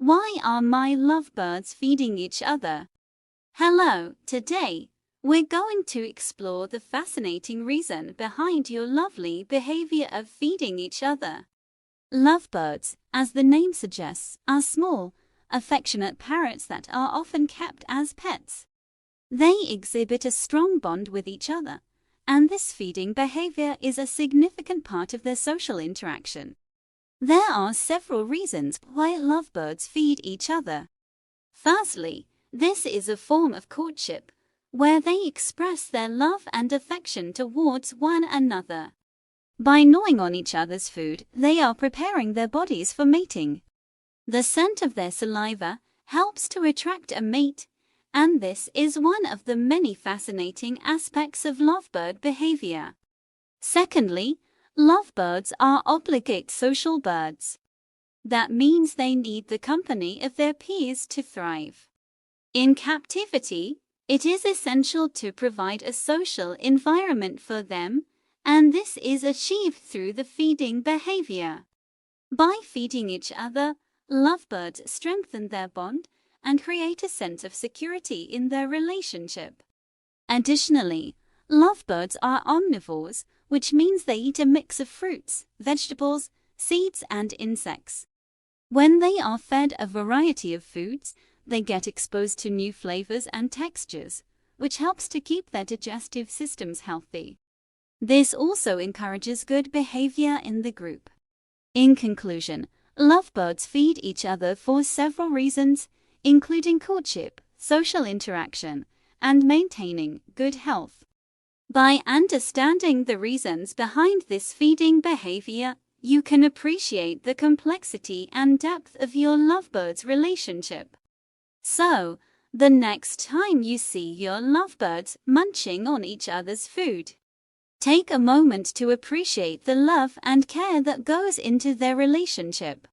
Why are my lovebirds feeding each other? Hello, today we're going to explore the fascinating reason behind your lovely behavior of feeding each other. Lovebirds, as the name suggests, are small, affectionate parrots that are often kept as pets. They exhibit a strong bond with each other, and this feeding behavior is a significant part of their social interaction. There are several reasons why lovebirds feed each other. Firstly, this is a form of courtship, where they express their love and affection towards one another. By gnawing on each other's food, they are preparing their bodies for mating. The scent of their saliva helps to attract a mate, and this is one of the many fascinating aspects of lovebird behavior. Secondly, lovebirds are obligate social birds. That means they need the company of their peers to thrive. In captivity, it is essential to provide a social environment for them, and this is achieved through the feeding behavior. By feeding each other, lovebirds strengthen their bond and create a sense of security in their relationship. Additionally, lovebirds are omnivores, which means they eat a mix of fruits, vegetables, seeds, and insects. When they are fed a variety of foods, they get exposed to new flavors and textures, which helps to keep their digestive systems healthy. This also encourages good behavior in the group. In conclusion, lovebirds feed each other for several reasons, including courtship, social interaction, and maintaining good health. By understanding the reasons behind this feeding behavior, you can appreciate the complexity and depth of your lovebird's relationship. So, the next time you see your lovebirds munching on each other's food, take a moment to appreciate the love and care that goes into their relationship.